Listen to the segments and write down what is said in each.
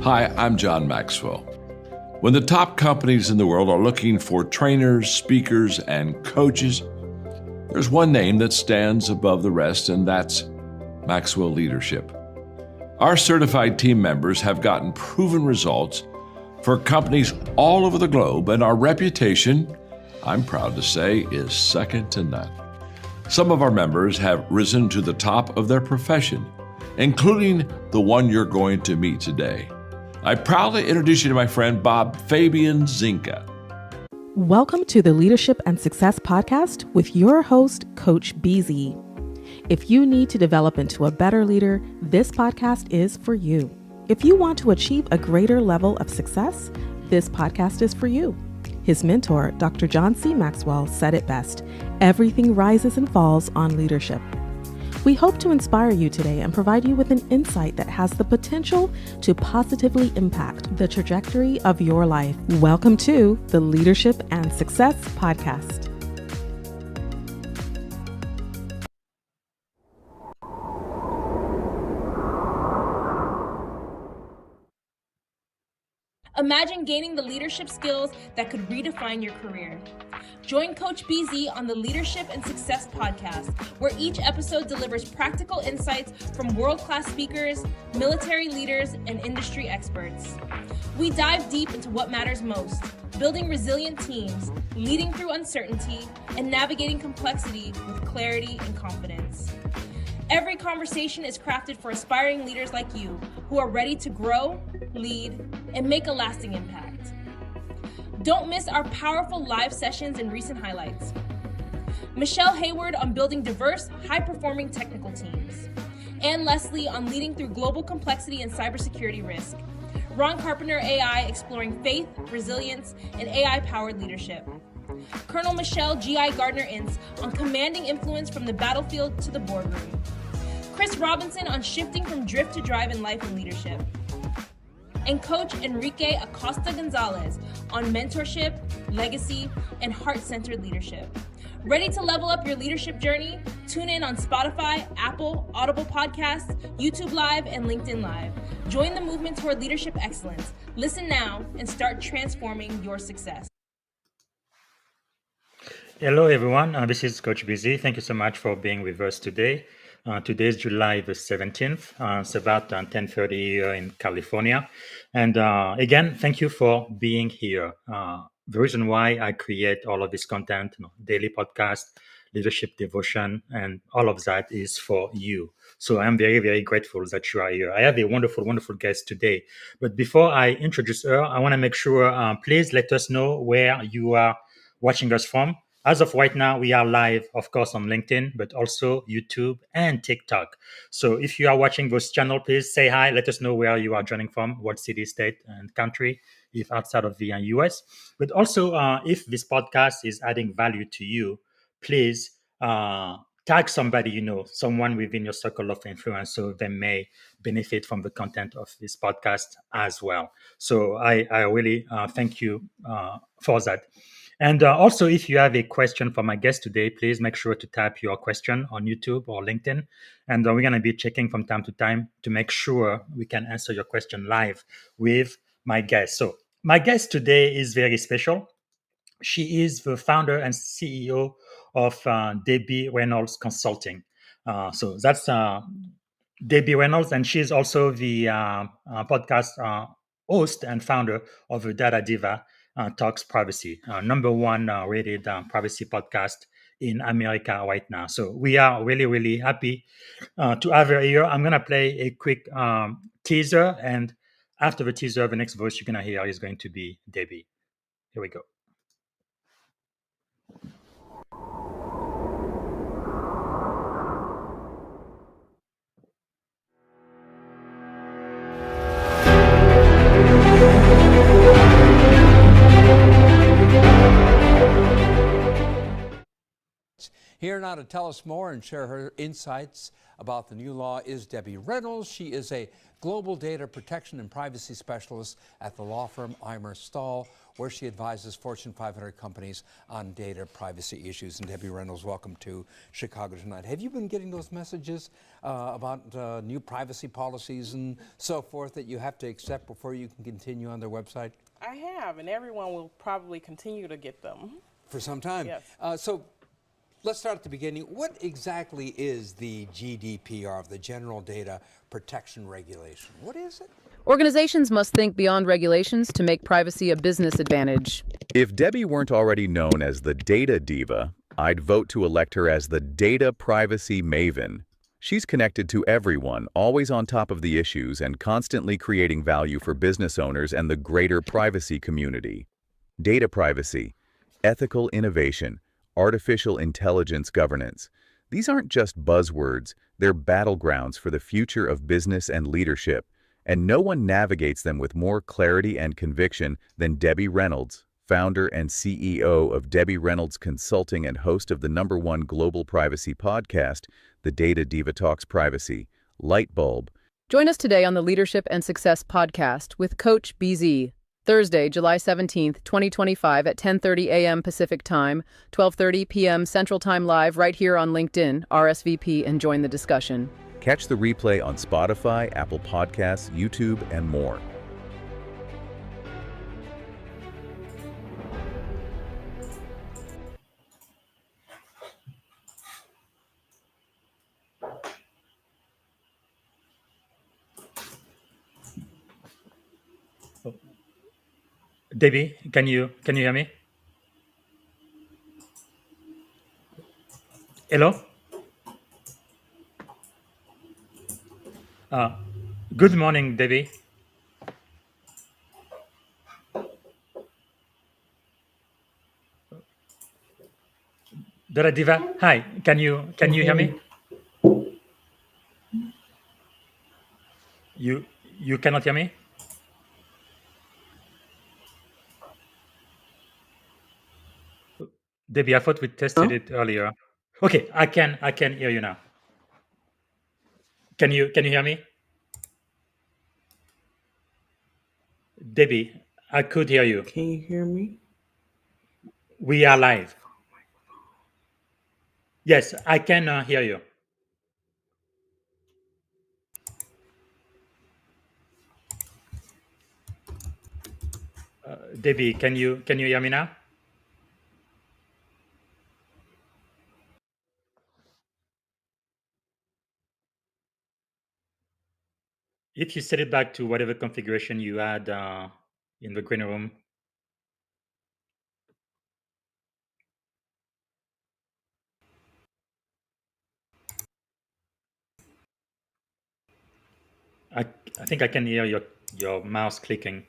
Hi, I'm John Maxwell. When the top companies in the world are looking for trainers, speakers, and coaches, there's one name that stands above the rest, and that's Maxwell Leadership. Our certified team members have gotten proven results for companies all over the globe, and our reputation, I'm proud to say, is second to none. Some of our members have risen to the top of their profession, including the one you're going to meet today. I proudly introduce you to my friend Bob Fabian Zinka. Welcome to the Leadership and Success Podcast with your host, Coach BZ. If you need to develop into a better leader, this podcast is for you. If you want to achieve a greater level of success, this podcast is for you. His mentor, Dr. John C. Maxwell, said it best: everything rises and falls on leadership. We hope to inspire you today and provide you with an insight that has the potential to positively impact the trajectory of your life. Welcome to the Leadership and Success Podcast. Imagine gaining the leadership skills that could redefine your career. Join Coach BZ on the Leadership and Success Podcast, where each episode delivers practical insights from world-class speakers, military leaders, and industry experts. We dive deep into what matters most: building resilient teams, leading through uncertainty, and navigating complexity with clarity and confidence. Every conversation is crafted for aspiring leaders like you who are ready to grow, lead, and make a lasting impact. Don't miss our powerful live sessions and recent highlights. Michelle Hayward on building diverse, high-performing technical teams. Ann Leslie on leading through global complexity and cybersecurity risk. Ron Carpenter AI exploring faith, resilience, and AI-powered leadership. Colonel Michelle G.I. Gardner-Ince on commanding influence from the battlefield to the boardroom. Chris Robinson on shifting from drift to drive in life and leadership. And Coach Enrique Acosta Gonzalez on mentorship, legacy, and heart-centered leadership. Ready to level up your leadership journey? Tune in on Spotify, Apple, Audible Podcasts, YouTube Live, and LinkedIn Live. Join the movement toward leadership excellence. Listen now and start transforming your success. Hello, everyone. This is Coach BZ. Thank you so much for being with us today. Today is July the 17th. It's about 10:30 here in California. And again, thank you for being here. The reason why I create all of this content, daily podcast, leadership devotion, and all of that is for you. So I'm very, very grateful that you are here. I have a wonderful, wonderful guest today. But before I introduce her, I want to make sure, please let us know where you are watching us from. As of right now, we are live, of course, on LinkedIn, but also YouTube and TikTok. So if you are watching those channels, please say hi. Let us know where you are joining from, what city, state, and country, if outside of the US. But also, if this podcast is adding value to you, please tag somebody you know, someone within your circle of influence, so they may benefit from the content of this podcast as well. So I really thank you for that. And also, if you have a question for my guest today, please make sure to type your question on YouTube or LinkedIn. And we're going to be checking from time to time to make sure we can answer your question live with my guest. So my guest today is very special. She is the founder and CEO of Debbie Reynolds Consulting. So that's Debbie Reynolds, and she's also the podcast host and founder of the Data Diva Talks Privacy, number one rated privacy podcast in America right now. So we are really, really happy to have her here. I'm going to play a quick teaser, and after the teaser, the next voice you're going to hear is going to be Debbie. Here we go. Here now to tell us more and share her insights about the new law is Debbie Reynolds. She is a Global Data Protection and Privacy Specialist at the law firm Eimer Stahl, where she advises Fortune 500 companies on data privacy issues. And Debbie Reynolds, welcome to Chicago Tonight. Have you been getting those messages about new privacy policies and so forth that you have to accept before you can continue on their website? I have, and everyone will probably continue to get them. For some time? Yes. So let's start at the beginning. What exactly is the GDPR, the General Data Protection Regulation? What is it? Organizations must think beyond regulations to make privacy a business advantage. If Debbie weren't already known as the Data Diva, I'd vote to elect her as the Data Privacy Maven. She's connected to everyone, always on top of the issues, and constantly creating value for business owners and the greater privacy community. Data privacy, ethical innovation, artificial intelligence governance. These aren't just buzzwords, they're battlegrounds for the future of business and leadership, and no one navigates them with more clarity and conviction than Debbie Reynolds, founder and CEO of Debbie Reynolds Consulting and host of the #1 global privacy podcast, the Data Diva Talks Privacy, Lightbulb. Join us today on the Leadership and Success podcast with Coach BZ. Thursday, July 17th, 2025 at 10:30 a.m. Pacific Time, 12:30 p.m. Central Time live right here on LinkedIn. RSVP and join the discussion. Catch the replay on Spotify, Apple Podcasts, YouTube, and more. Debbie, can you hear me? Hello? Good morning, Debbie. Data Diva, hi. Can you hear me? You cannot hear me? Debbie, I thought we tested it earlier. Okay, I can hear you now. Can you hear me? Debbie, I could hear you. Can you hear me? We are live. Yes, I can hear you. Debbie, can you hear me now? If you set it back to whatever configuration you had in the green room. I think I can hear your mouse clicking.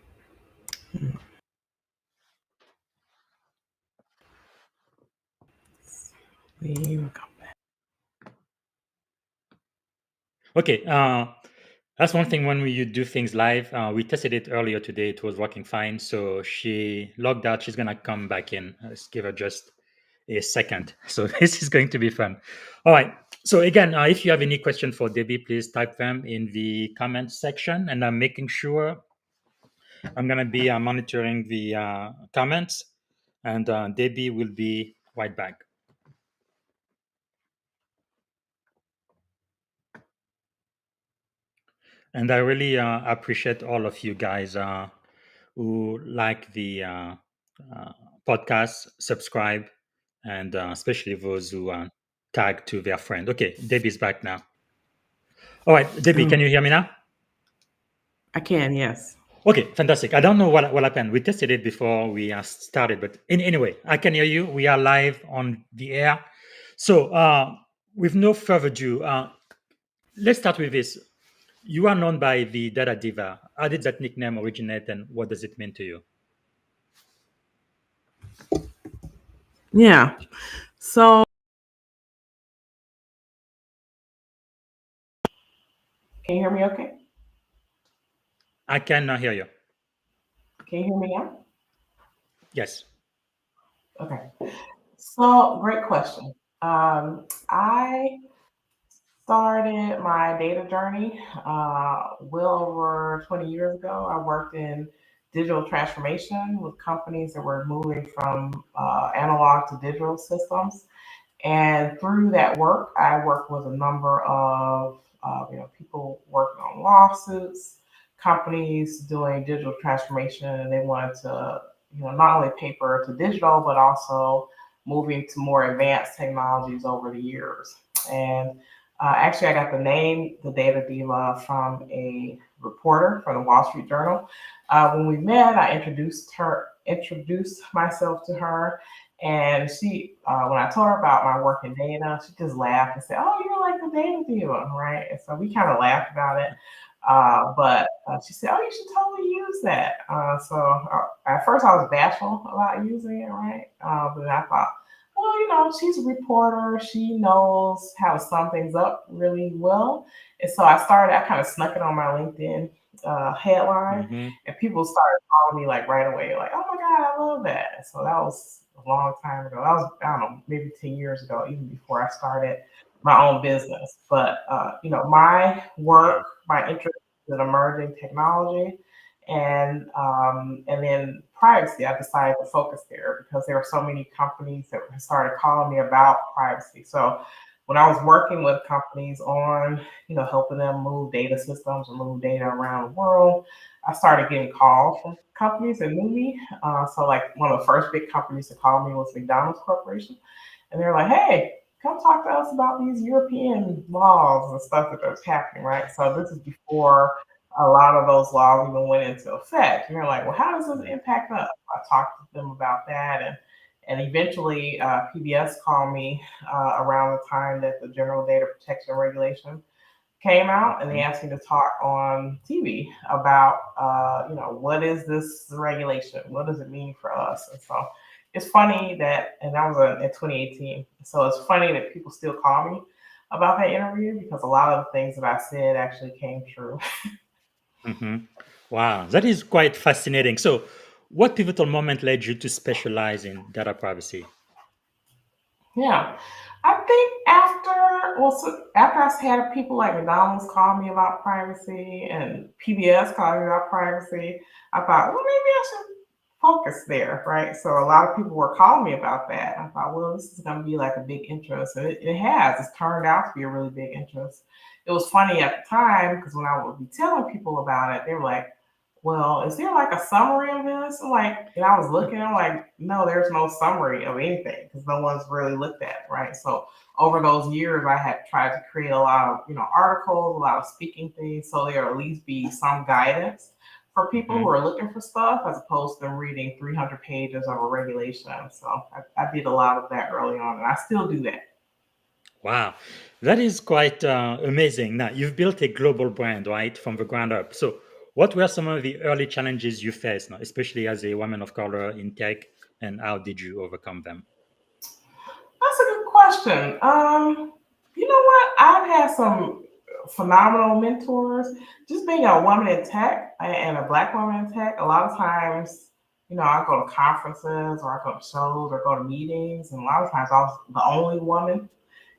We will come back. Okay, that's one thing when you do things live. We tested it earlier today. It was working fine. So she logged out. She's going to come back in. Let's give her just a second. So this is going to be fun. All right. So again, if you have any question for Debbie, please type them in the comments section. And I'm making sure I'm going to be monitoring the comments. And Debbie will be right back. And I really appreciate all of you guys who like the podcast, subscribe, and especially those who tag to their friend. Okay, Debbie's back now. All right, Debbie, can you hear me now? I can, yes. Okay, fantastic. I don't know what happened. We tested it before we started, but anyway, I can hear you. We are live on the air. So with no further ado, let's start with this. You are known by the Data Diva. How did that nickname originate and what does it mean to you? Yeah. So, can you hear me okay? I can hear you. Can you hear me now? Yes. Okay. So, great question. I started my data journey well over 20 years ago. I worked in digital transformation with companies that were moving from analog to digital systems. And through that work, I worked with a number of people working on lawsuits, companies doing digital transformation, and they wanted to not only paper to digital, but also moving to more advanced technologies over the years. And actually, I got the name, the Data Diva, from a reporter from the Wall Street Journal. When we met, I introduced myself to her, and she, when I told her about my work in data, she just laughed and said, "Oh, you're like the Data Diva, right?" And so we kind of laughed about it. But she said, "Oh, you should totally use that." At first, I was bashful about using it, right? But I thought, well, she's a reporter. She knows how to sum things up really well. And so I kind of snuck it on my LinkedIn headline, and people started following me like right away, like, "Oh my God, I love that." And so that was a long time ago. That was, I don't know, maybe 10 years ago, even before I started my own business. But, my work, my interest in emerging technology, and then privacy, I decided to focus there because there were so many companies that started calling me about privacy. So when I was working with companies on, helping them move data systems and move data around the world, I started getting calls from companies that knew me. So like one of the first big companies to call me was McDonald's Corporation. And they're like, "Hey, come talk to us about these European laws and stuff that's happening," right? So this is before a lot of those laws even went into effect. And they're like, "Well, how does this impact us?" I talked to them about that, and eventually PBS called me around the time that the General Data Protection Regulation came out, and they asked me to talk on TV about, what is this regulation? What does it mean for us? And so it's funny that, and that was in 2018. So it's funny that people still call me about that interview because a lot of the things that I said actually came true. Wow, that is quite fascinating. So, what pivotal moment led you to specialize in data privacy? Yeah. I think after I had people like McDonald's call me about privacy and PBS call me about privacy, I thought, well, maybe I should focus there, right? So a lot of people were calling me about that. I thought, well, this is going to be like a big interest. And it has. It's turned out to be a really big interest. It was funny at the time because when I would be telling people about it, they were like, "Well, is there like a summary of this?" And I was looking, I'm like, no, there's no summary of anything because no one's really looked at it, right? So over those years, I had tried to create a lot of, articles, a lot of speaking things, so there at least be some guidance for people who are looking for stuff as opposed to them reading 300 pages of a regulation. So I did a lot of that early on, and I still do that. Wow, that is quite amazing. Now, you've built a global brand, right, from the ground up. So, what were some of the early challenges you faced, now, especially as a woman of color in tech, and how did you overcome them? That's a good question. You know what? I've had some phenomenal mentors. Just being a woman in tech and a Black woman in tech, a lot of times, I go to conferences or I go to shows or go to meetings, and a lot of times I was the only woman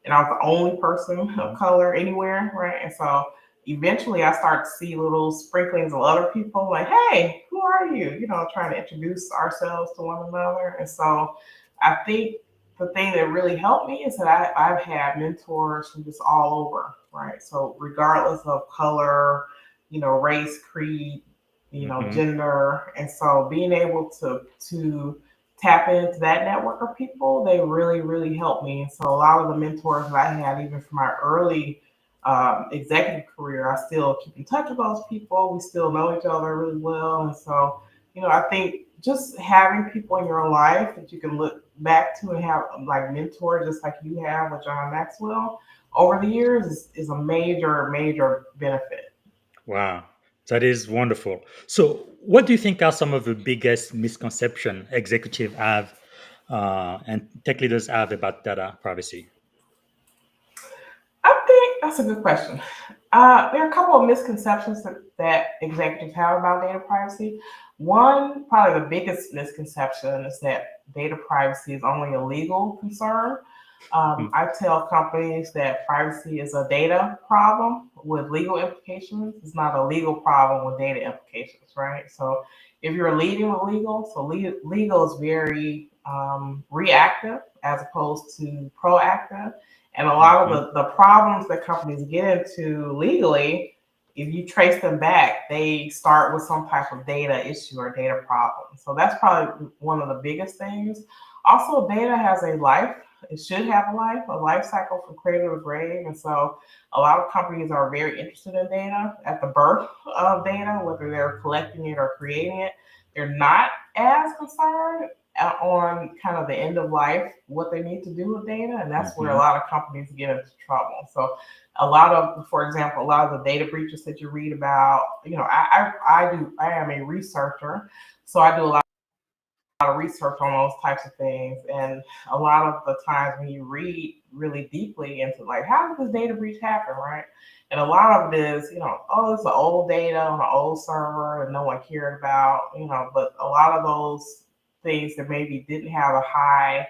and I was the only person of color anywhere, right? And so eventually I start to see little sprinklings of other people like, "Hey, who are you?" Trying to introduce ourselves to one another. And so I think the thing that really helped me is that I've had mentors from just all over, right? So regardless of color, race, creed, gender. And so being able to tap into that network of people, they really, really helped me. And so a lot of the mentors that I had, even from my early executive career, I still keep in touch with those people. We still know each other really well. And so, I think just having people in your life that you can look back to and have like mentors, just like you have with John Maxwell over the years, is a major, major benefit. Wow, that is wonderful. So, what do you think are some of the biggest misconceptions executives have and tech leaders have about data privacy? I think that's a good question. There are a couple of misconceptions that executives have about data privacy. One, probably the biggest misconception, is that data privacy is only a legal concern. I tell companies that privacy is a data problem with legal implications. It's not a legal problem with data implications, right? So if you're leading with legal, so legal is very reactive as opposed to proactive. And a lot of the problems that companies get into legally, if you trace them back, they start with some type of data issue or data problem. So that's probably one of the biggest things. Also, data has a life. It should have a life cycle from cradle to grave. And so a lot of companies are very interested in data at the birth of data, whether they're collecting it or creating it. They're not as concerned on kind of the end of life, what they need to do with data. And that's where a lot of companies get into trouble. So a lot of, for example, a lot of the data breaches that you read about, I am a researcher. So I do a lot of research on those types of things. And a lot of the times when you read really deeply into like, how did this data breach happen, right? And a lot of it is, oh, it's an old data on an old server and no one cared about, but a lot of those things that maybe didn't have a high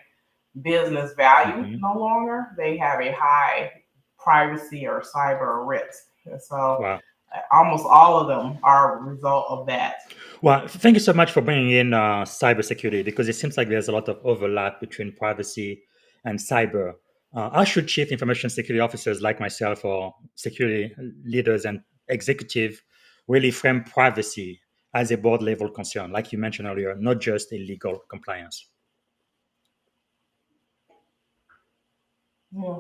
business value no longer, they have a high privacy or cyber risk. And so almost all of them are a result of that. Well, thank you so much for bringing in cybersecurity, because it seems like there's a lot of overlap between privacy and cyber. How should chief information security officers like myself or security leaders and executive really frame privacy as a board level concern, like you mentioned earlier, not just a legal compliance? Yeah.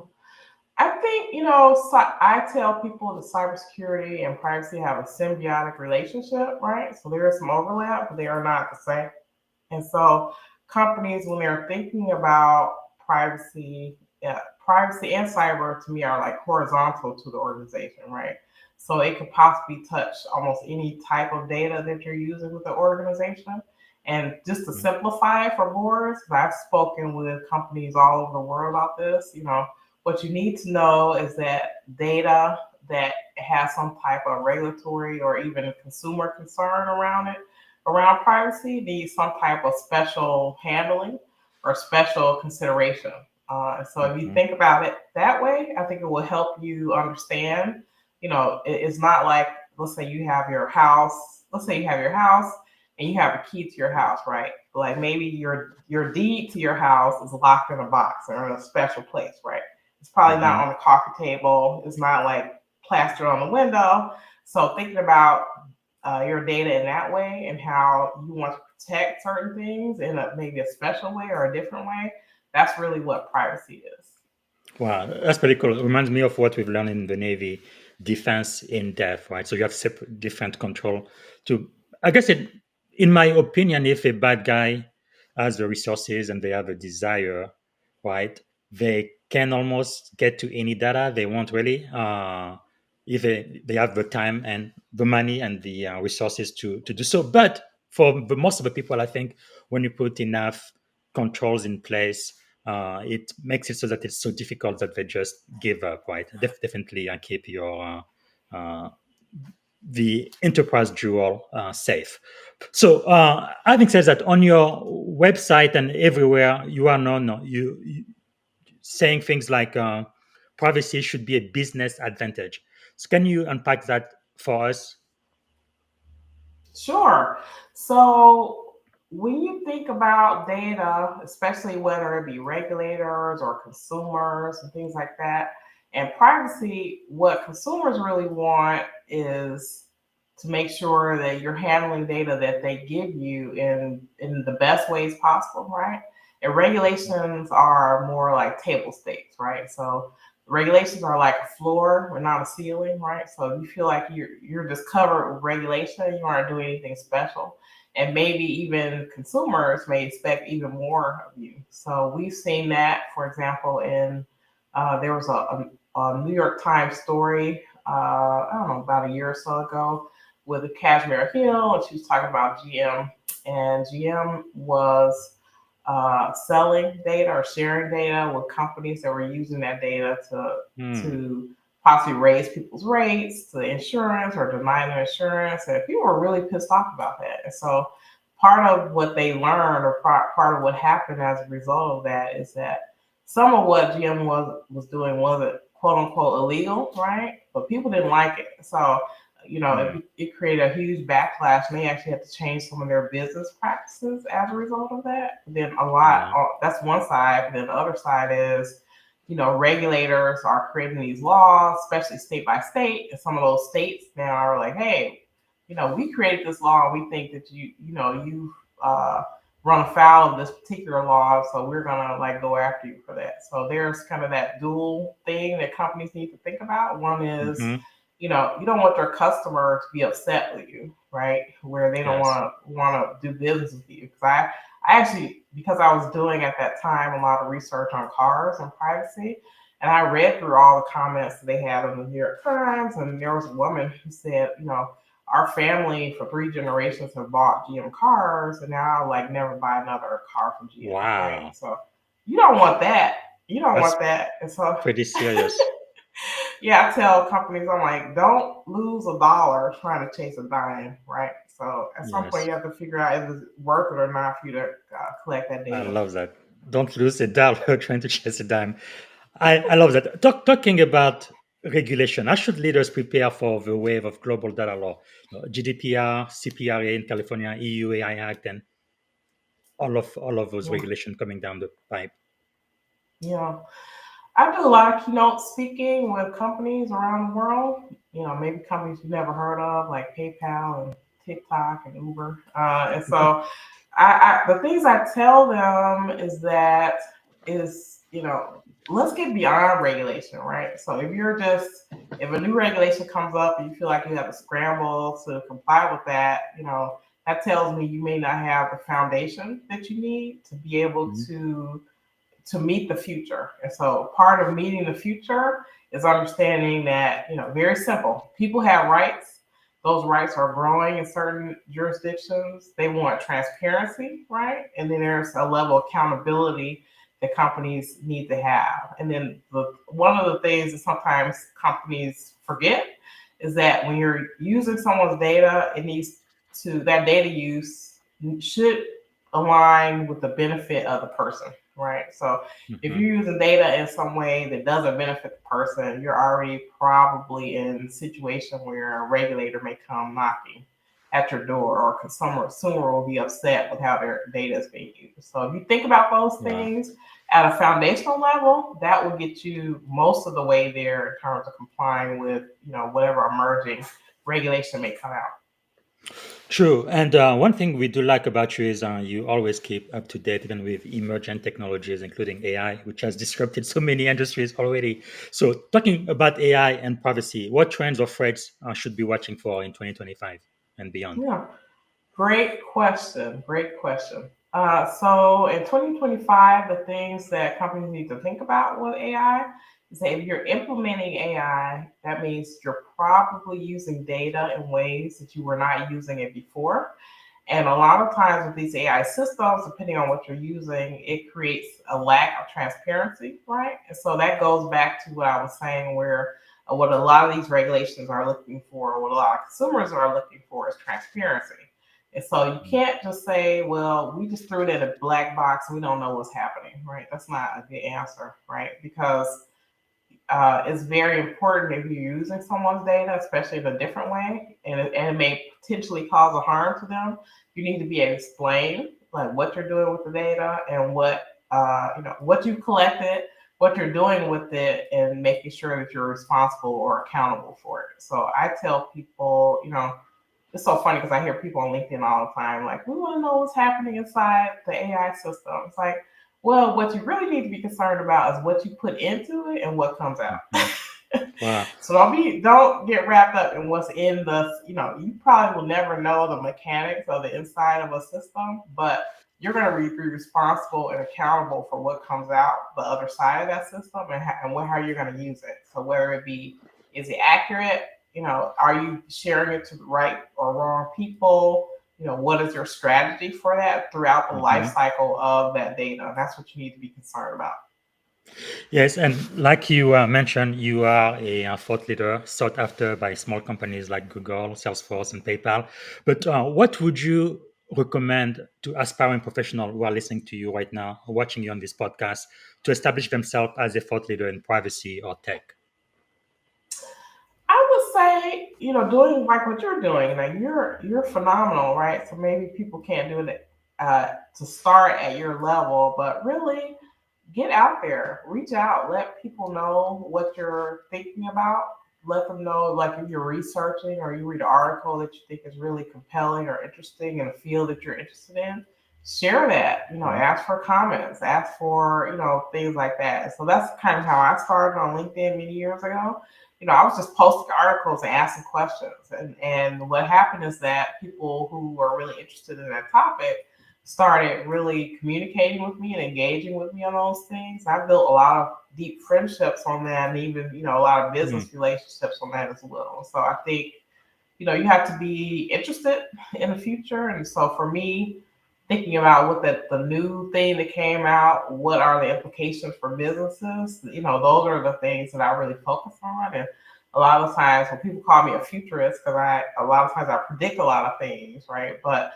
I think, I tell people that cybersecurity and privacy have a symbiotic relationship, right? So there is some overlap, but they are not the same. And so companies, when they're thinking about privacy and cyber, to me, are like horizontal to the organization, right? So it could possibly touch almost any type of data that you're using with the organization. And just to simplify it for boards, I've spoken with companies all over the world about this, what you need to know is that data that has some type of regulatory or even consumer concern around privacy, needs some type of special handling or special consideration. So if you think about it that way, I think it will help you understand, it's not like, let's say you have your house and you have a key to your house, right? Like maybe your deed to your house is locked in a box or in a special place, right? It's probably not on the coffee table. It's not like plastered on the window. So thinking about your data in that way and how you want to protect certain things in maybe a special way or a different way, that's really what privacy is. Wow, that's pretty cool. It reminds me of what we've learned in the Navy, defense in depth, right? So you have separate different control to, I guess in my opinion, if a bad guy has the resources and they have a desire, right, they can almost get to any data they want, really, if they have the time and the money and the resources to do so. But for most of the people, I think when you put enough controls in place, it makes it so that it's so difficult that they just give up, right? Definitely keep your the enterprise jewel safe. So having said that, on your website and everywhere, you are known, you saying things like privacy should be a business advantage. So can you unpack that for us? Sure. So when you think about data, especially whether it be regulators or consumers and things like that, and privacy, what consumers really want is to make sure that you're handling data that they give you in the best ways possible, right? And regulations are more like table stakes, right? So regulations are like a floor, but not a ceiling, right? So if you feel like you're just covered with regulation, you aren't doing anything special. And maybe even consumers may expect even more of you. So we've seen that, for example, in there was a New York Times story, I don't know, about a year or so ago with Kashmir Hill, and she was talking about GM, and GM was selling data or sharing data with companies that were using that data to possibly raise people's rates to insurance or deny their insurance. And people were really pissed off about that. And so part of what they learned or part of what happened as a result of that is that some of what GM was doing wasn't quote unquote illegal, right? But people didn't like it. So, it created a huge backlash, and they actually had to change some of their business practices as a result of that. Then that's one side. Then the other side is, regulators are creating these laws, especially state by state, and some of those states now are like, hey, we created this law, and we think that you run afoul of this particular law, so we're gonna go after you for that. So there's kind of that dual thing that companies need to think about. One is, Mm-hmm. you don't want your customer to be upset with you, right? Where they don't Yes. want to do business with you. Because I actually, because I was doing at that time a lot of research on cars and privacy, and I read through all the comments that they had on the New York Times, and there was a woman who said, our family for 3 generations have bought GM cars, and now never buy another car from GM, right? Wow. So you don't want that. You don't That's want that. And so pretty serious. yeah, I tell companies, I'm like, don't lose a dollar trying to chase a dime, right? So at some point, Yes. you have to figure out if it's worth it or not for you to collect that I data. love that. Don't lose a dollar trying to chase a dime. I love that. Talking about regulation, how should leaders prepare for the wave of global data law? GDPR, CPRA in California, EU AI Act, and all of those Yeah. regulations coming down the pipe. Yeah. I do a lot of keynote speaking with companies around the world, maybe companies you've never heard of, like PayPal and TikTok and Uber. And so the things I tell them is let's get beyond regulation, right? So if a new regulation comes up and you feel like you have to scramble to comply with that, that tells me you may not have the foundation that you need to be able to meet the future. And so part of meeting the future is understanding that, very simple. People have rights. Those rights are growing in certain jurisdictions. They want transparency, right? And then there's a level of accountability that companies need to have. And then one of the things that sometimes companies forget is that when you're using someone's data, that data use should align with the benefit of the person, right? So if you're using data in some way that doesn't benefit the person, you're already probably in a situation where a regulator may come knocking at your door, or consumer will be upset with how their data is being used. So if you think about those things at a foundational level, that will get you most of the way there in terms of complying with whatever emerging regulation may come out. True. And one thing we do like about you is you always keep up to date even with emergent technologies, including AI, which has disrupted so many industries already. So talking about AI and privacy, what trends or threats should be watching for in 2025 and beyond? Yeah, great question. Great question. So in 2025, the things that companies need to think about with AI is that if you're implementing AI, that means you're probably using data in ways that you were not using it before. And a lot of times with these AI systems, depending on what you're using, it creates a lack of transparency, right? And so that goes back to what I was saying, where what a lot of these regulations are looking for, what a lot of consumers are looking for is transparency. And so you can't just say, well, we just threw it in a black box and we don't know what's happening, right? That's not a good answer, right? Because it's very important if you're using someone's data, especially in a different way, and it may potentially cause a harm to them. You need to be able to explain what you're doing with the data and what you've collected, what you're doing with it, and making sure that you're responsible or accountable for it. So I tell people, it's so funny because I hear people on LinkedIn all the time, like, we want to know what's happening inside the AI system. It's like, well, what you really need to be concerned about is what you put into it and what comes out. Wow. So don't get wrapped up in what's in you probably will never know the mechanics of the inside of a system, but you're going to be responsible and accountable for what comes out the other side of that system and how you're going to use it. So whether it be, is it accurate? Are you sharing it to the right or wrong people? What is your strategy for that throughout the life cycle of that data? That's what you need to be concerned about. Yes, and like you mentioned, you are a thought leader sought after by small companies like Google, Salesforce, and PayPal. But what would you recommend to aspiring professionals who are listening to you right now, or watching you on this podcast, to establish themselves as a thought leader in privacy or tech? I would say, doing like what you're doing, like you're phenomenal, right? So maybe people can't do it to start at your level, but really get out there, reach out, let people know what you're thinking about. Let them know, like if you're researching or you read an article that you think is really compelling or interesting in a field that you're interested in, share that. Ask for comments, ask for things like that. So that's kind of how I started on LinkedIn many years ago. I was just posting articles and asking questions, and what happened is that people who were really interested in that topic started really communicating with me and engaging with me on those things. I built a lot of deep friendships on that, and even a lot of business relationships on that as well. So I think you have to be interested in the future. And so for me, thinking about what the new thing that came out, what are the implications for businesses, those are the things that I really focus on. And a lot of times when people call me a futurist, because a lot of times I predict a lot of things, right? But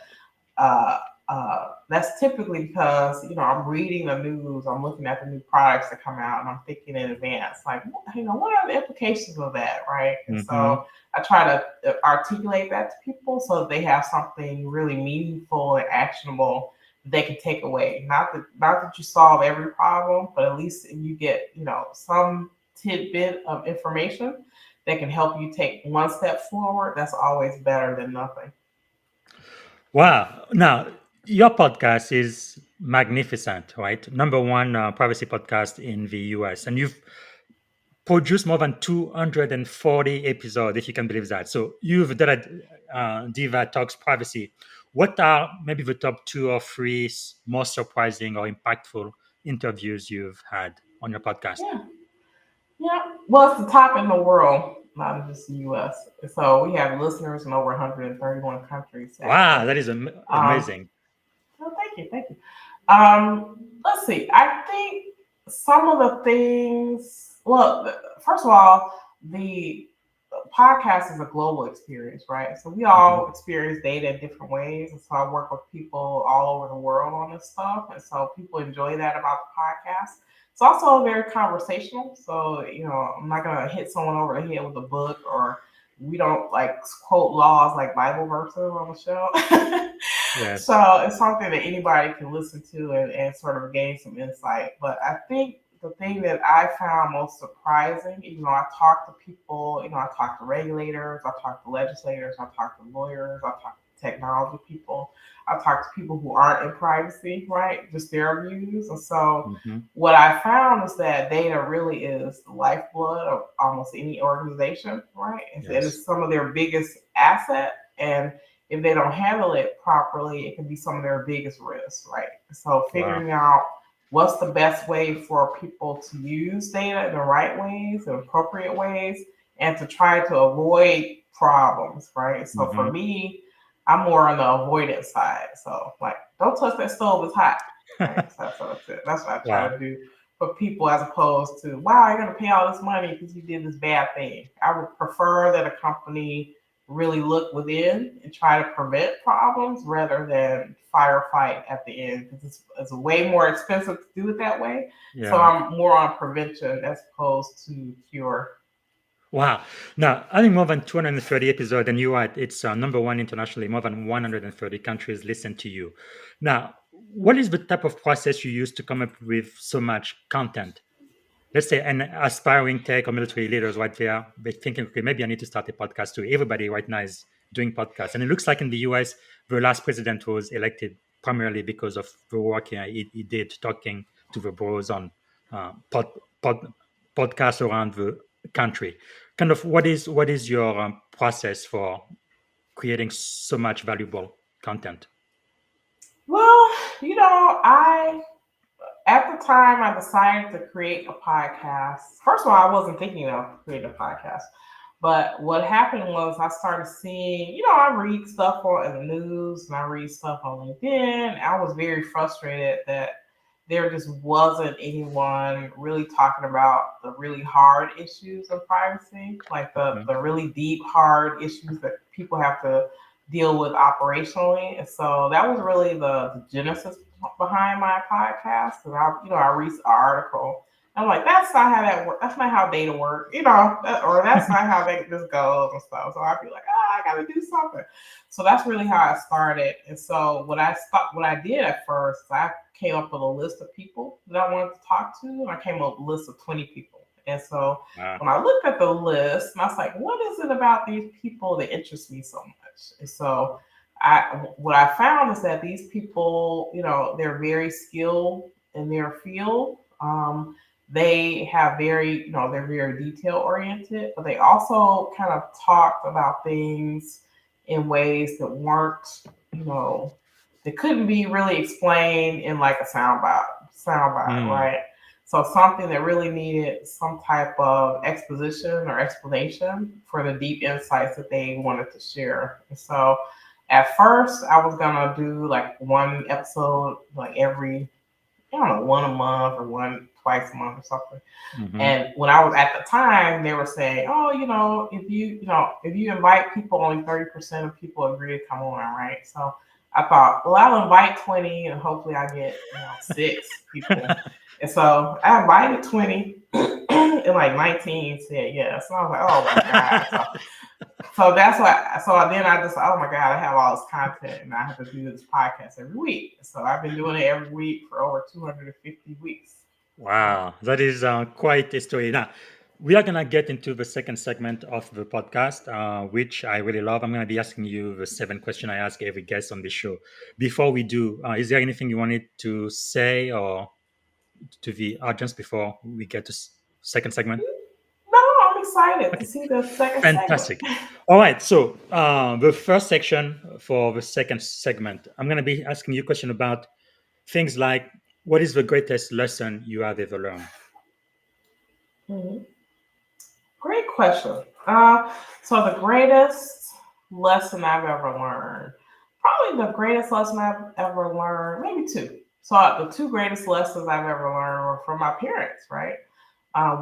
that's typically because I'm reading the news, I'm looking at the new products that come out, and I'm thinking in advance, like what are the implications of that, right? And so I try to articulate that to people so that they have something really meaningful and actionable they can take away. Not that you solve every problem, but at least you get some tidbit of information that can help you take one step forward. That's always better than nothing. Wow. Now, your podcast is magnificent, right? Number one privacy podcast in the US. And you've produced more than 240 episodes, if you can believe that. So you've done Diva Talks Privacy. What are maybe the top 2 or 3 most surprising or impactful interviews you've had on your podcast? Yeah. Well, it's the top in the world, not just the U.S. So we have listeners in over 131 countries. Wow, that is amazing. Thank you. Let's see. I think some of the things. Well, first of all, the podcast is a global experience, right? So we all experience data in different ways, and so I work with people all over the world on this stuff, and so people enjoy that about the podcast. It's also very conversational, so I'm not gonna hit someone over the head with a book, or we don't like quote laws like Bible verses on the show. Yes. So it's something that anybody can listen to and sort of gain some insight. But I think the thing that I found most surprising, I talk to people, I talk to regulators, I talk to legislators, I talk to lawyers, I talk to technology people, I talk to people who aren't in privacy, right? Just their views. And so what I found is that data really is the lifeblood of almost any organization, right? And it's some of their biggest asset. And if they don't handle it properly, it can be some of their biggest risks, right? So figuring out what's the best way for people to use data in the right ways, in appropriate ways, and to try to avoid problems, right? So for me, I'm more on the avoidance side. So like, don't touch that stove, it's hot. Right? So that's it. That's what I try to do for people, as opposed to, wow, you're gonna pay all this money because you did this bad thing. I would prefer that a company really look within and try to prevent problems rather than firefight at the end, because it's way more expensive to do it that way. So I'm more on prevention as opposed to cure. Wow. Now, having more than 230 episodes, and you're right, it's number one internationally, more than 130 countries listen to you. Now, what is the type of process you use to come up with so much content? Let's say an aspiring tech or military leaders right there, they're thinking, okay, maybe I need to start a podcast too. Everybody right now is doing podcasts. And it looks like in the US, the last president was elected primarily because of the work he did talking to the bros on podcasts around the country. Kind of what is your process for creating so much valuable content? Well, at the time I decided to create a podcast, first of all, I wasn't thinking of creating a podcast. But what happened was I started seeing, I read stuff in the news and I read stuff on LinkedIn. I was very frustrated that there just wasn't anyone really talking about the really hard issues of privacy, like the really deep, hard issues that people have to deal with operationally. And so that was really the genesis behind my podcast. Because I read an article. I'm like, that's not how that works. That's not how data works, or that's not how this goes and stuff. So I'd be like, I got to do something. So that's really how I started. And so what I did at first, I came up with a list of people that I wanted to talk to, and I came up with a list of 20 people. And so when I looked at the list, and I was like, what is it about these people that interests me so much? And so what I found is that these people, they're very skilled in their field. They have they're very detail oriented, but they also kind of talked about things in ways that weren't, that couldn't be really explained in like a soundbite, right? So something that really needed some type of exposition or explanation for the deep insights that they wanted to share. And so at first I was gonna do like one episode, like every, one a month or twice a month or something. And when I was at the time, they were saying, oh, if you invite people, only 30% of people agree to come on, right? So I thought, well, I'll invite 20 and hopefully I get 6 people. And so I invited 20 and like 19 said yes. And I was like, oh my God. So that's why. So then I just, oh my God, I have all this content and I have to do this podcast every week. So I've been doing it every week for over 250 weeks. Wow, that is quite a story. Now, we are going to get into the second segment of the podcast, which I really love. I'm going to be asking you the 7 questions I ask every guest on the show. Before we do, is there anything you wanted to say or to the audience before we get to second segment? No, I'm excited to see the second Fantastic. segment. All right. So the first section for the second segment, I'm going to be asking you a question about things like, what is the greatest lesson you have ever learned? Great question. So the greatest lesson I've ever learned, probably the greatest lesson I've ever learned, maybe 2. So the 2 greatest lessons I've ever learned were from my parents, right?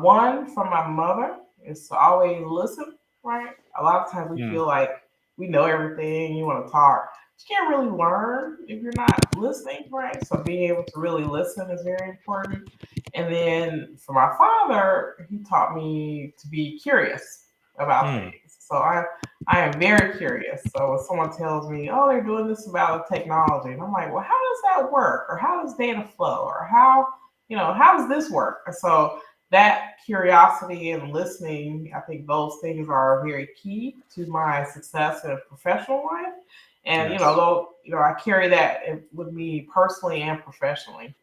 One from my mother is to always listen, right? A lot of times we feel like we know everything, you want to talk. You can't really learn if you're not listening, right? So being able to really listen is very important. And then for my father, he taught me to be curious about things. So I am very curious. So when someone tells me, oh, they're doing this about technology, and I'm like, well, how does that work? Or how does data flow? Or how does this work? And so that curiosity and listening, I think those things are very key to my success in a professional life. And I carry that with me personally and professionally.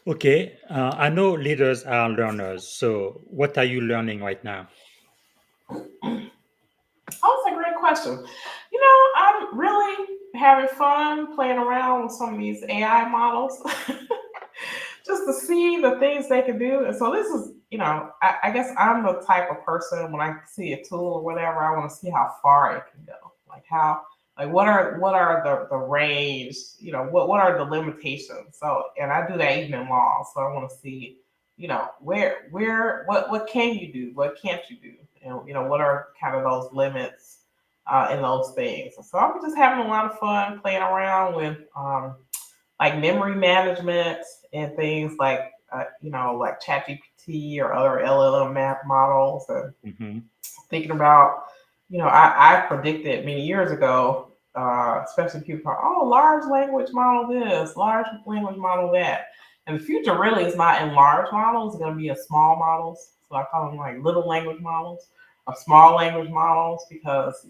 Okay, I know leaders are learners. So what are you learning right now? Oh, that's a great question. I'm really having fun playing around with some of these AI models just to see the things they can do. And so this is, I guess I'm the type of person, when I see a tool or whatever, I want to see how far it can go. What are the range, what are the limitations? So, and I do that even in law. So I want to see, what can you do? What can't you do? And, what are kind of those limits in those things? So I'm just having a lot of fun playing around with like memory management and things like, like ChatGPT or other LLM models, and thinking about, I predicted many years ago, especially people are, oh, large language model this, large language model that. And the future really is not in large models, it's going to be in small models. So I call them like little language models or small language models, because,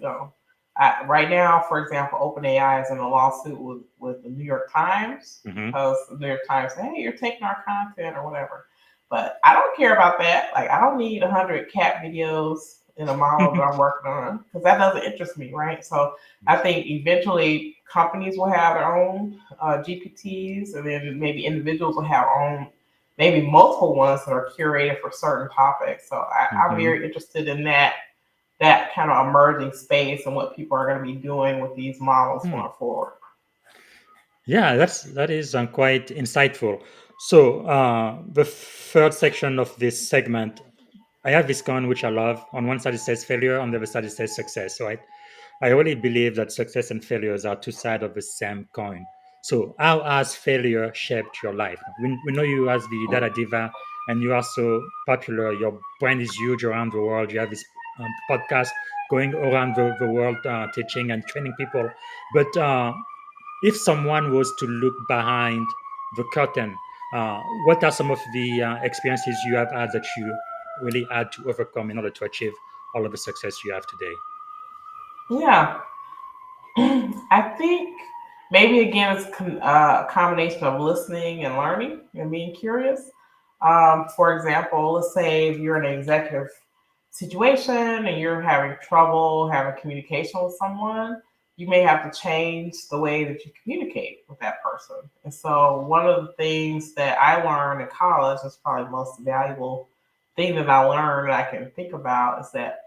right now, for example, OpenAI is in a lawsuit with the New York Times because the New York Times say, hey, you're taking our content or whatever. But I don't care about that. Like, I don't need 100 cat videos in a model that I'm working on, because that doesn't interest me, right? So I think eventually companies will have their own GPTs, and then maybe individuals will have their own, maybe multiple ones that are curated for certain topics. So I'm very interested in that kind of emerging space and what people are going to be doing with these models going forward. Yeah, that is quite insightful. So the third section of this segment, I have this gun which I love. On one side it says failure, on the other side it says success, right? I really believe that success and failures are two sides of the same coin. So, how has failure shaped your life? We know you as the Data Diva, and you are so popular. Your brand is huge around the world. You have this podcast going around the world, teaching and training people. But if someone was to look behind the curtain, what are some of the experiences you have had that you really had to overcome in order to achieve all of the success you have today? Yeah, I think maybe again it's a combination of listening and learning and being curious. For example, let's say if you're in an executive situation and you're having trouble having communication with someone, you may have to change the way that you communicate with that person. And so, one of the things that I learned in college is probably the most valuable thing that I learned that I can think about is that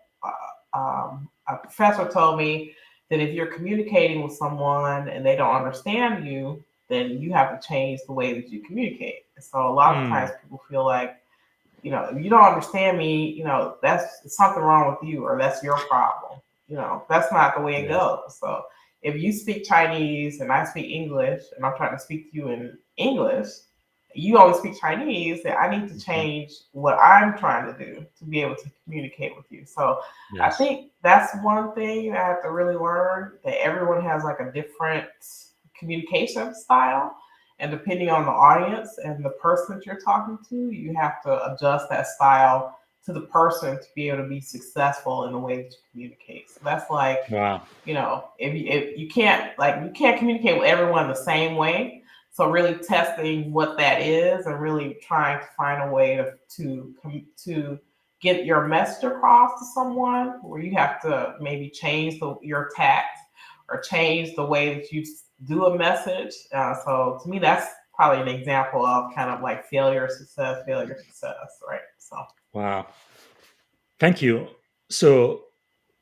a professor told me that if you're communicating with someone and they don't understand you, then you have to change the way that you communicate. And so a lot of times people feel like, if you don't understand me, that's something wrong with you or that's your problem. That's not the way it goes. So if you speak Chinese and I speak English and I'm trying to speak to you in English, you only speak Chinese, then I need to change what I'm trying to do to be able to communicate with you. So I think that's one thing I have to really learn, that everyone has like a different communication style. And depending on the audience and the person that you're talking to, you have to adjust that style to the person to be able to be successful in the way that you communicate. So that's like, Wow. if you can't communicate with everyone the same way. So really testing what that is and really trying to find a way to get your message across to someone where you have to maybe change your tact or change the way that you do a message. So to me, that's probably an example of kind of like failure, success, right? So. Wow. Thank you. So,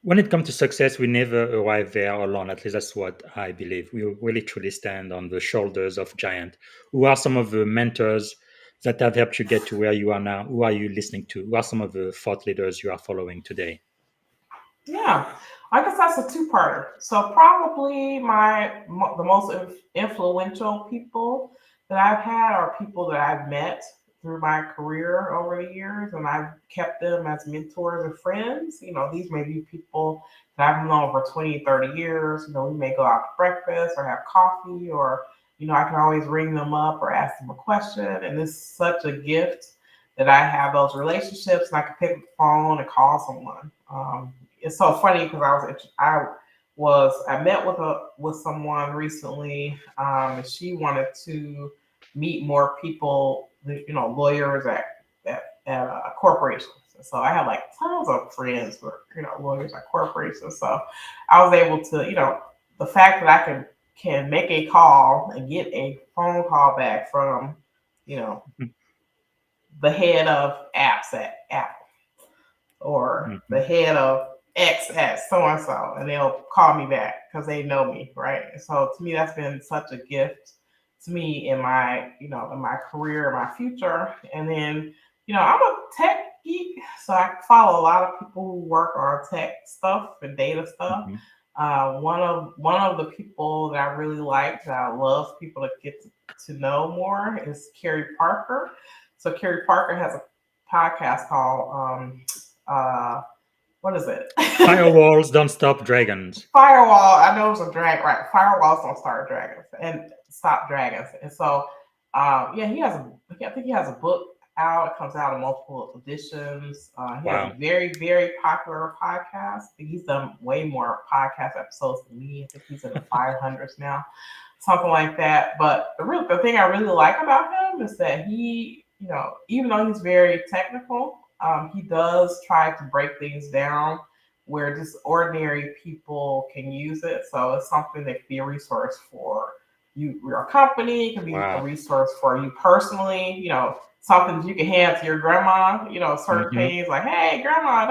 when it comes to success, we never arrive there alone. At least that's what I believe. We really truly stand on the shoulders of giants. Who are some of the mentors that have helped you get to where you are now? Who are you listening to? Who are some of the thought leaders you are following today? Yeah, I guess that's a two-parter. So probably the most influential people that I've had are people that I've met through my career over the years, and I've kept them as mentors and friends. These may be people that I've known for 20, 30 years. We may go out to breakfast or have coffee, or, I can always ring them up or ask them a question. And it's such a gift that I have those relationships and I can pick up the phone and call someone. It's so funny because I met with someone recently, and she wanted to meet more people, lawyers at corporations. So I have like tons of friends who are, lawyers at corporations. So I was able to, the fact that I can make a call and get a phone call back from, the head of apps at Apple or the head of X at so and so, and they'll call me back because they know me, right? So to me, that's been such a gift to me in my, in my career, my future. And then, I'm a tech geek, so I follow a lot of people who work on tech stuff and data stuff. One of the people that I really like, that I love people to get to know more, is Carrie Parker. So Carrie Parker has a podcast called what is it? Firewalls don't stop dragons. Firewall. I know it's a drag, right? Firewalls don't start dragons and stop dragons. And so, I think he has a book out. It comes out in multiple editions. He has a very, very popular podcast. I think he's done way more podcast episodes than me. I think he's in the 500s now, something like that. But the thing I really like about him is that he, even though he's very technical, he does try to break things down where just ordinary people can use it. So it's something that could be a resource for you, your company, it can be a resource for you personally, something that you can hand to your grandma, certain things like, hey, grandma,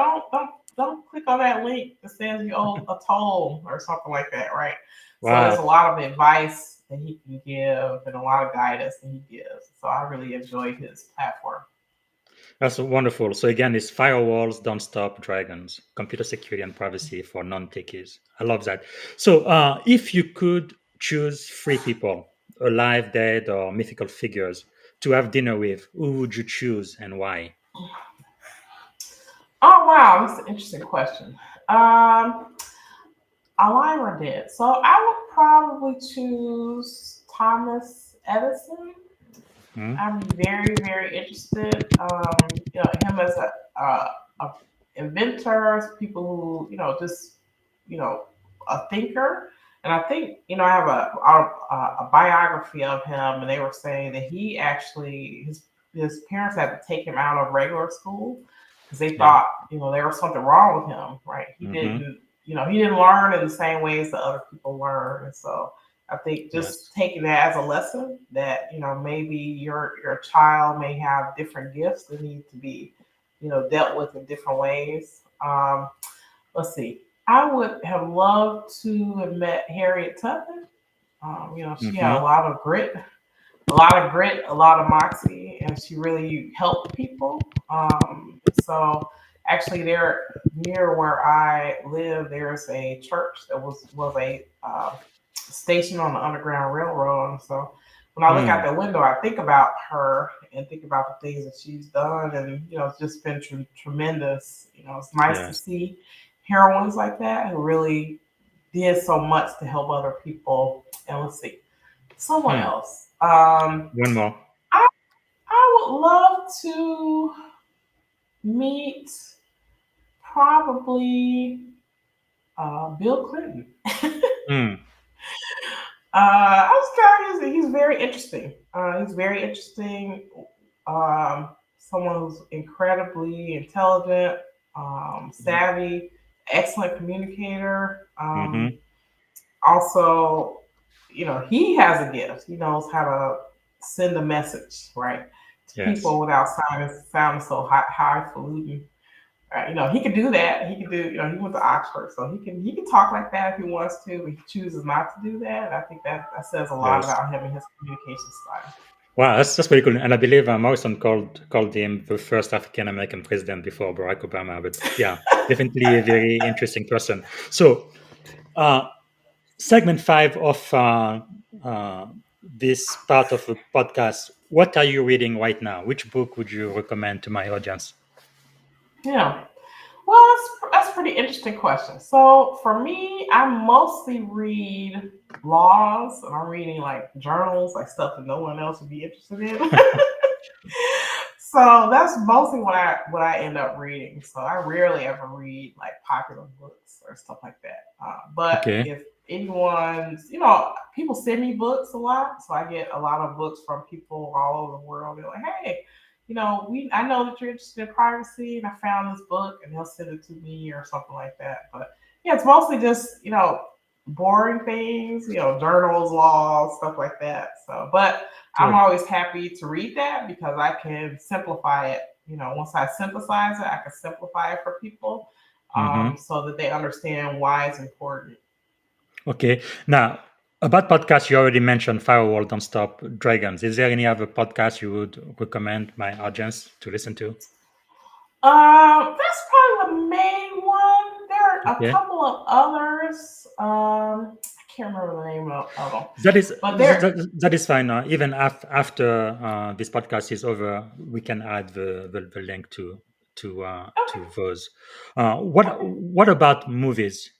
don't click on that link that says you owe a toll or something like that, right? So there's a lot of advice that he can give and a lot of guidance that he gives. So I really enjoy his platform. That's wonderful. So again, it's firewalls don't stop dragons, computer security and privacy for non-techies. I love that. So if you could choose three people, alive, dead, or mythical figures, to have dinner with, who would you choose and why? Oh wow, that's an interesting question. Alive or dead? So I would probably choose Thomas Edison. I'm very, very interested. Him as a inventor, people who just a thinker. And I think I have a biography of him, and they were saying that he actually his parents had to take him out of regular school because they thought there was something wrong with him. Right? He didn't he didn't learn in the same ways that other people learn, and so I think just taking that as a lesson that maybe your child may have different gifts that need to be dealt with in different ways. Let's see. I would have loved to have met Harriet Tubman. She had a lot of grit, a lot of moxie, and she really helped people. So actually, there near where I live, there's a church that was a station on the Underground Railroad. And so when I look out the window, I think about her and think about the things that she's done, and it's just been tremendous. It's nice to see heroines like that who really did so much to help other people. And let's see, someone else. One more. I would love to meet probably Bill Clinton. I was curious. He's very interesting. Someone who's incredibly intelligent, savvy, excellent communicator. Also, he has a gift. He knows how to send a message, right, to people without sounding so highfalutin. He can do that. He can do. He went to Oxford, so he can talk like that if he wants to. But he chooses not to do that. I think that says a lot about him and his communication style. Wow, that's pretty cool. And I believe Morrison called him the first African American president before Barack Obama. But yeah, definitely a very interesting person. So, segment 5 of this part of the podcast. What are you reading right now? Which book would you recommend to my audience? Yeah. Well, that's a pretty interesting question. So for me, I mostly read laws, and I'm reading like journals, like stuff that no one else would be interested in. So that's mostly what I end up reading. So I rarely ever read like popular books or stuff like that. But if anyone's, people send me books a lot, so I get a lot of books from people all over the world. They're like, hey, I know that you're interested in privacy, and I found this book, and they'll send it to me or something like that. But yeah, it's mostly just boring things, journals, laws, stuff like that. So, but I'm always happy to read that because I can simplify it. Once I synthesize it, I can simplify it for people so that they understand why it's important. Okay. Now, about podcasts, you already mentioned Firewall Don't Stop Dragons. Is there any other podcast you would recommend my audience to listen to? That's probably the main one. There are a couple of others. I can't remember the name of them. That is fine. Even after this podcast is over, we can add the link to those. What about movies?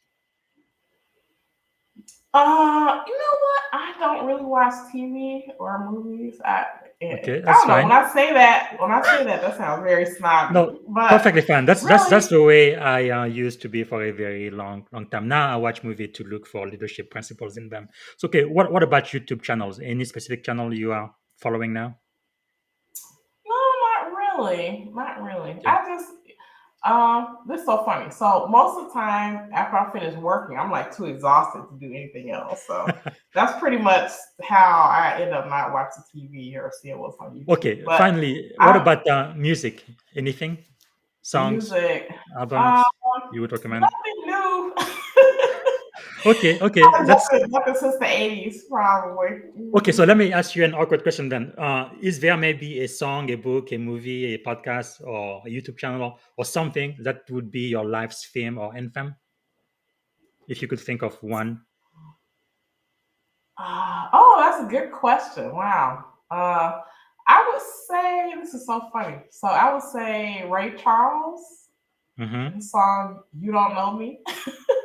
You know what? I don't really watch TV or movies. Okay, that's fine. When I say that, that sounds very snobby. No, but perfectly fine. That's the way I used to be for a very long time. Now I watch movies to look for leadership principles in them. So, okay, what about YouTube channels? Any specific channel you are following now? No, not really. Okay. I just this is so funny. So most of the time after I finish working, I'm like too exhausted to do anything else. So that's pretty much how I end up not watching TV or seeing what's on YouTube. Okay, but finally, what about music? Anything? Songs? Music. Albums you would recommend? Nothing new. Okay, Nothing since the 80s, probably. okay. So let me ask you an awkward question then. Is there maybe a song, a book, a movie, a podcast, or a YouTube channel, or something that would be your life's theme or anthem? If you could think of one. Oh, that's a good question. Wow. I would say this is so funny. So I would say Ray Charles, Mm-hmm. the song "You Don't Know Me."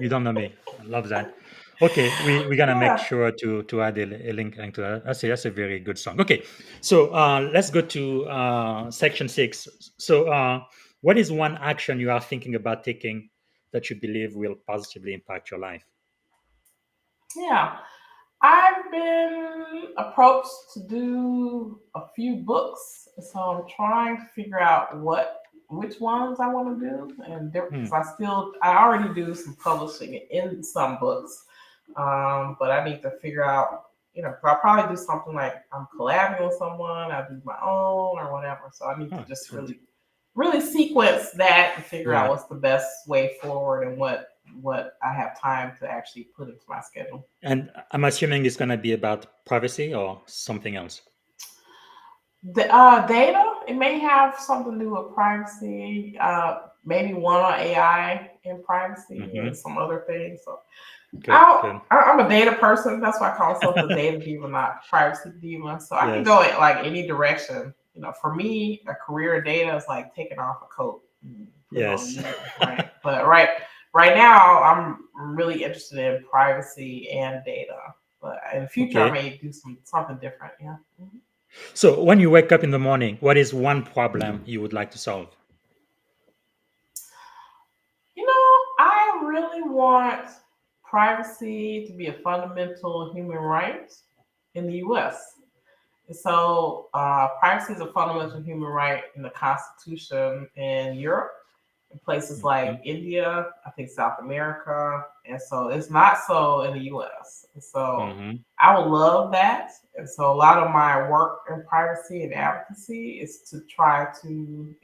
You don't know me. I love that. Okay, we're gonna make Yeah. sure to add a link to that. That's a very good song. Okay, so let's go to section 6. So, what is one action you are thinking about taking that you believe will positively impact your life? Yeah. I've been approached to do a few books, so I'm trying to figure out which ones I want to do, and Hmm. because I already do some publishing in some books, but I need to figure out, I'll probably do something like I'm collabing with someone, I do my own or whatever. So I need to Oh, just good. really sequence that and figure out Right. what's the best way forward and what I have time to actually put into my schedule. And I'm assuming it's gonna be about privacy or something else. The data, it may have something to do with privacy, maybe one on AI and privacy Mm-hmm. and some other things. So Good. I'm a data person. That's why I call myself the data diva, not privacy diva. So I can Yes. go in like any direction. For me, a career in data is like taking off a coat and putting on a Yes. new one, right? But right now, I'm really interested in privacy and data. But in the future, I Okay. may do something different. Yeah. Mhm. So when you wake up in the morning, what is one problem you would like to solve? I really want privacy to be a fundamental human right in the US. And so, privacy is a fundamental human right in the Constitution in Europe, in places like Mhm. India, I think South America. And so, it's not so in the US. And so, Mhm. I would love that. And so, a lot of my work in privacy and advocacy is to try to,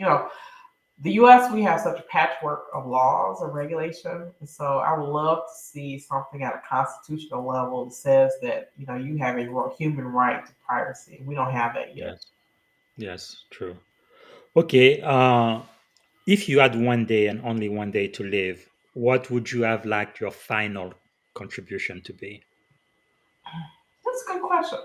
the US, we have such a patchwork of laws and regulation. And so I would love to see something at a constitutional level that says that, you have a human right to privacy. We don't have that yet. Yes. Yes. True. Okay. If you had one day and only one day to live, what would you have liked your final contribution to be? That's a good question.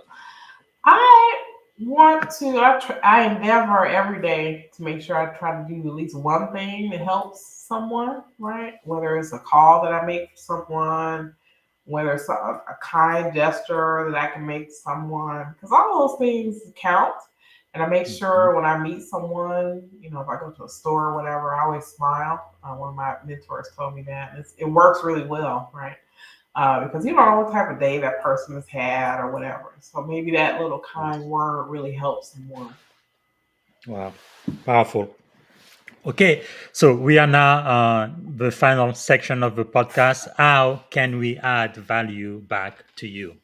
I I endeavor every day to make sure I try to do at least one thing that helps someone, right? Whether it's a call that I make for someone, whether it's a kind gesture that I can make to someone, because all those things count. And I make Mhm. sure when I meet someone, if I go to a store or whatever, I always smile. One of my mentors told me that. It works really well, right? Because you don't know what type of day that person has had or whatever. So maybe that little kind Yes. word really helps someone. Wow. Powerful. Okay. So we are now the final section of the podcast. How can we add value back to you?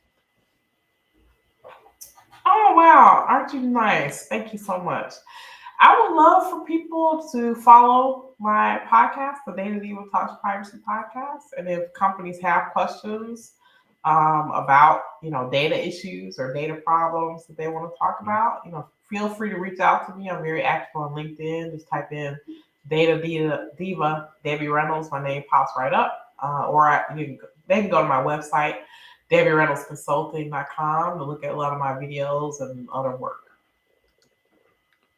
Oh, wow. Aren't you nice? Thank you so much. I would love for people to follow my podcast, the Data Diva Talks Privacy podcast. And if companies have questions about, data issues or data problems that they want to talk Mhm. about, feel free to reach out to me. I'm very active on LinkedIn. Just type in Data Diva Debbie Reynolds. My name pops right up. They can go to my website, DebbieReynoldsConsulting.com, to look at a lot of my videos and other work.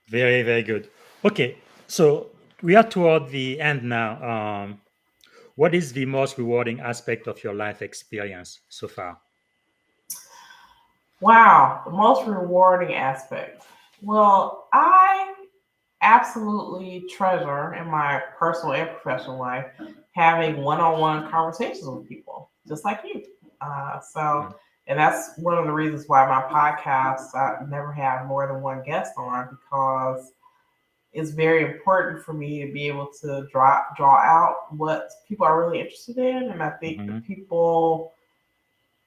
Very, very good. Okay. So we are toward the end now. What is the most rewarding aspect of your life experience so far? Wow, the most rewarding aspect. Well, I absolutely treasure in my personal and professional life having one-on-one conversations with people, just like you. Good. And that's one of the reasons why my podcast, I never have more than one guest on, because it's very important for me to be able to draw out what people are really interested in. And I think the Mhm. people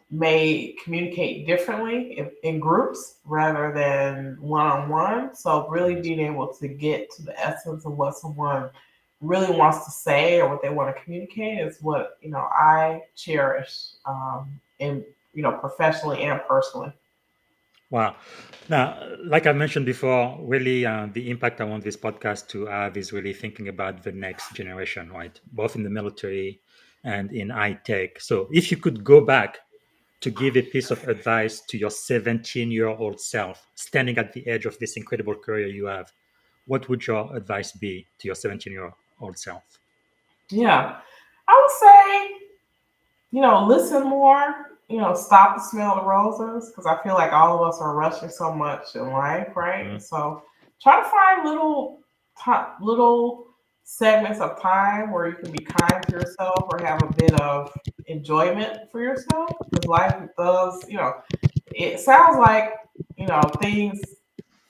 may communicate differently in groups rather than one on one. So, really Yes. being able to get to the essence of what someone really wants to say or what they want to communicate is what, I cherish in, professionally and personally. Wow. Now, like I mentioned before, really the impact I want this podcast to have is really thinking about the next generation, right? Both in the military and in high tech. So if you could go back to give a piece of advice to your 17-year-old self standing at the edge of this incredible career you have, what would your advice be to your 17-year-old self? Yeah, I would say, listen more, stop the smell of roses, because I feel like all of us are rushing so much in life, right? Mm-hmm. So try to find little segments of time where you can be kind to yourself or have a bit of enjoyment for yourself, because life does, it sounds like, things,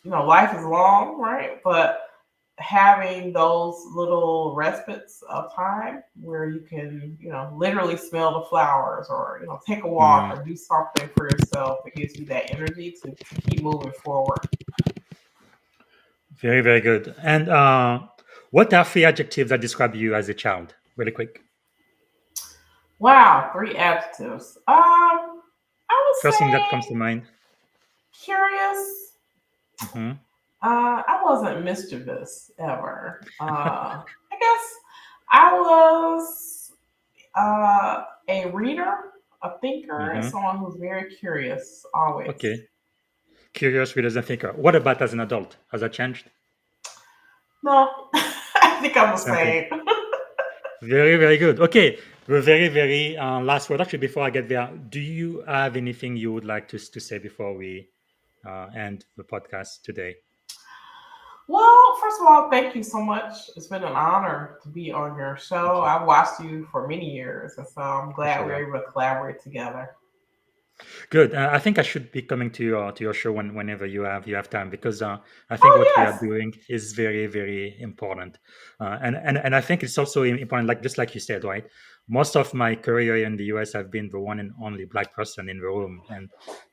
life is long, right? But having those little respites of time where you can, literally smell the flowers or, take a walk or do something for yourself that gives you that energy to keep moving forward. Very, very good. And what are 3 adjectives that describe you as a child? Really quick. Wow, 3 adjectives. I would First thing that say comes to mind. curious. Mm-hmm. I wasn't mischievous ever. I guess I was a reader, a thinker, and someone who's very curious always. Okay. Curious, readers, and thinker. What about as an adult? Has that changed? No, I think I'm the same. Very, very good. Okay. The very, very last word. Actually, before I get there, do you have anything you would like to say before we end the podcast today? Well, first of all, thank you so much. It's been an honor to be on your show. I've watched you for many years, and so I'm glad we're able to collaborate together. Good. I think I should be coming to your show whenever you have time, because I think what we are doing is very, very important, and I think it's also important. Like just like you said, right? Most of my career in the US, I've been the one and only Black person in the room, and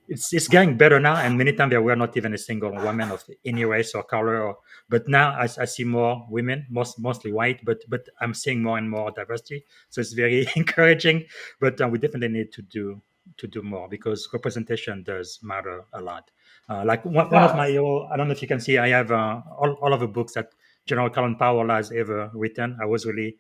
it's getting better now. And many times there were not even a single woman of any race or color. But now I see more women, mostly white, but I'm seeing more and more diversity. So it's very encouraging. But we definitely need to do more, because representation does matter a lot. Like one of my, I don't know if you can see, I have all of the books that General Colin Powell has ever written. I was really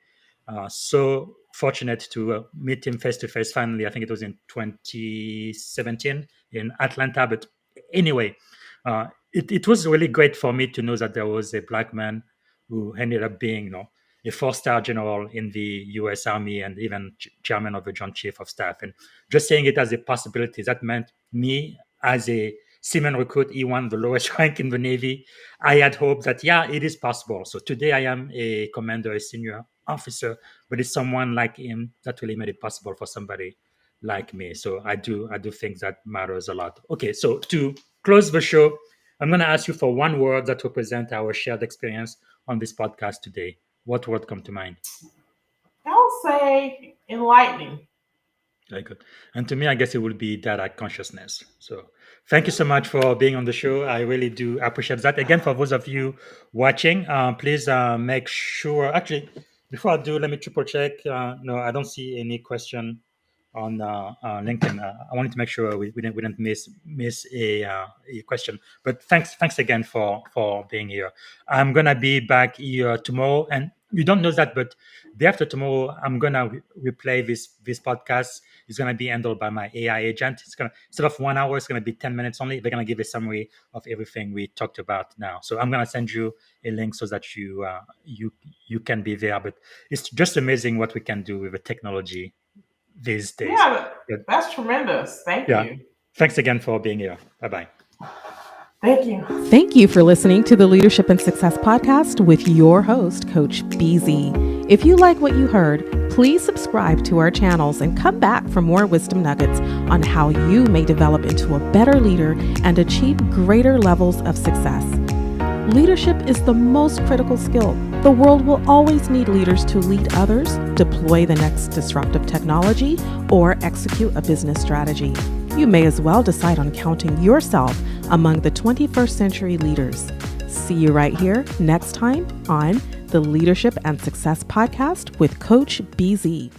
so fortunate to meet him face to face finally. I think it was in 2017 in Atlanta. But anyway, it was really great for me to know that there was a Black man who ended up being, a 4-star general in the U.S. Army and even chairman of the Joint Chief of Staff. And just saying it as a possibility, that meant me as a seaman recruit, E1, the lowest rank in the Navy, I had hope that, it is possible. So today I am a commander, a senior officer, but it's someone like him that really made it possible for somebody like me. So I do think that matters a lot. Okay, so to close the show, I'm going to ask you for one word that represents our shared experience on this podcast today. What word come to mind? I'll say enlightening. Very good. And to me, I guess it would be data consciousness. So thank you so much for being on the show. I really do appreciate that. Again, for those of you watching, please make sure, actually, before I do, let me triple check. No, I don't see any question on LinkedIn. I wanted to make sure we didn't miss a question. But thanks again for being here. I'm gonna be back here tomorrow, and you don't know that, but day after tomorrow, I'm gonna replay this podcast. It's gonna be handled by my AI agent. It's gonna, instead of 1 hour, it's gonna be 10 minutes only. They're gonna give a summary of everything we talked about now. So I'm gonna send you a link so that you can be there. But it's just amazing what we can do with the technology these days. Yeah, that's tremendous. Thank you. Thanks again for being here. Bye-bye. Thank you. Thank you for listening to the Leadership and Success Podcast with your host, Coach BZ. If you like what you heard, please subscribe to our channels and come back for more wisdom nuggets on how you may develop into a better leader and achieve greater levels of success. Leadership is the most critical skill. The world will always need leaders to lead others, deploy the next disruptive technology, or execute a business strategy. You may as well decide on counting yourself among the 21st century leaders. See you right here next time on the Leadership and Success Podcast with Coach BZ.